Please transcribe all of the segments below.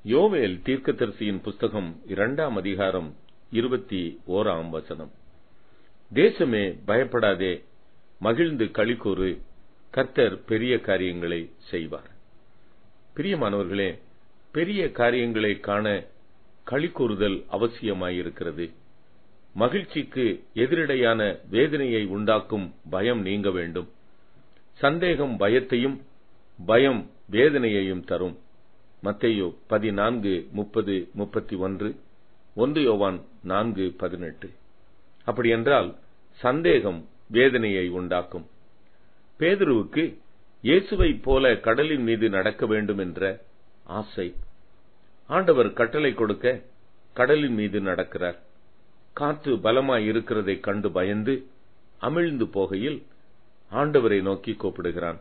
யோவேல் தீர்க்கதரிசியின் புஸ்தகம் 2ஆம் அதிகாரம் 21ஆம் வசனம். தேசமே பயப்படாதே, மகிழ்ந்து களிகூரு, கர்த்தர் பெரிய காரியங்களை செய்வார். பிரியமானவர்களே, பெரிய காரியங்களை காண களிகூறுதல் அவசியமாயிருக்கிறது. மகிழ்ச்சிக்கு எதிரடையான வேதனையை உண்டாக்கும் பயம் நீங்க வேண்டும். சந்தேகம் பயத்தையும், பயம் வேதனையையும் தரும். மத்தேயு 14:30-31, 1 யோவான் 4:18. அப்படியென்றால் சந்தேகம் வேதனையை உண்டாக்கும். பேதுருவுக்கு இயேசுவைப் போல கடலின் மீது நடக்க வேண்டும் என்ற ஆசை. ஆண்டவர் கட்டளை கொடுக்க கடலின் மீது நடக்கிறார். காற்று பலமாய் இருக்கிறதைக் கண்டு பயந்து அமிழ்ந்து போகையில் ஆண்டவரை நோக்கி கூப்பிடுகிறான்.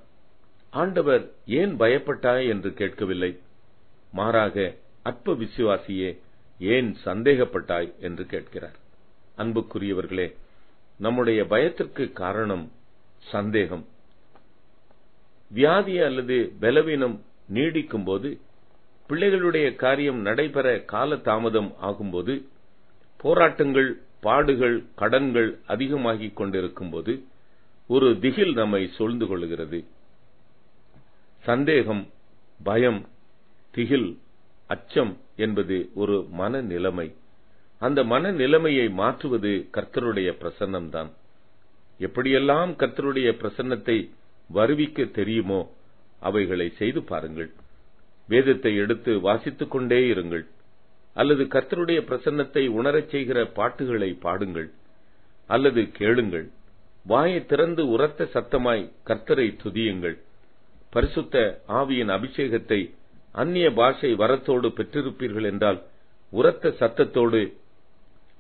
ஆண்டவர் ஏன் பயப்பட்டாய் என்று கேட்கவில்லை. மாறாக, அற்ப விசுவாசியே, ஏன் சந்தேகப்பட்டாய் என்று கேட்கிறார். அன்புக்குரியவர்களே, நம்முடைய பயத்திற்கு காரணம் சந்தேகம். வியாதி அல்லது பலவீனம் நீடிக்கும் போது, பிள்ளைகளுடைய காரியம் நடைபெற கால தாமதம் ஆகும்போது, போராட்டங்கள், பாடுகள், கடன்கள் அதிகமாகிக் கொண்டிருக்கும் போது ஒரு திகில் நம்மை சூழ்ந்து கொள்கிறது. சந்தேகம், பயம், திகில், அச்சம் என்பது ஒரு மனநிலைமை. அந்த மனநிலைமையை மாற்றுவது கர்த்தருடைய பிரசன்னம்தான். எப்படியெல்லாம் கர்த்தருடைய பிரசன்னத்தை வருவிக்க தெரியுமோ அவைகளை செய்து பாருங்கள். வேதத்தை எடுத்து வாசித்துக் கொண்டே இருங்கள். அல்லது கர்த்தருடைய பிரசன்னத்தை உணரச் செய்கிற பாட்டுகளை பாடுங்கள். அல்லது கேளுங்கள். வாயை திறந்து உரத்த சத்தமாய் கர்த்தரை துதியுங்கள். பரிசுத்த ஆவியின் அபிஷேகத்தை அந்நிய பாஷை வரத்தோடு பெற்றிருப்பீர்கள் என்றால் உரத்த சத்தத்தோடு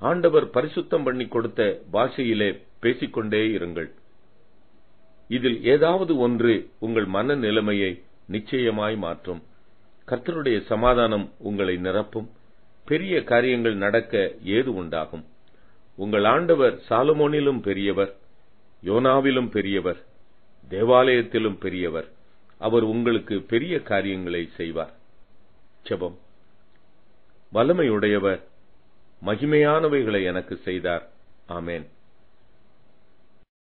ஆண்டவர் பரிசுத்தம் பண்ணி கொடுத்த பாஷையிலே பேசிக்கொண்டே இருங்கள். இதில் ஏதாவது ஒன்று உங்கள் மன நிலைமையை நிச்சயமாய் மாற்றும். கர்த்தருடைய சமாதானம் உங்களை நிரப்பும். பெரிய காரியங்கள் நடக்க ஏது உண்டாகும். உங்கள் ஆண்டவர் சாலமோனிலும் பெரியவர், யோனாவிலும் பெரியவர், தேவாலயத்திலும் பெரியவர். அவர் உங்களுக்கு பெரிய காரியங்களை செய்வார். ஜெபம். வல்லமையுடையவர் மகிமையானவைகளை எனக்கு செய்தார். ஆமென்.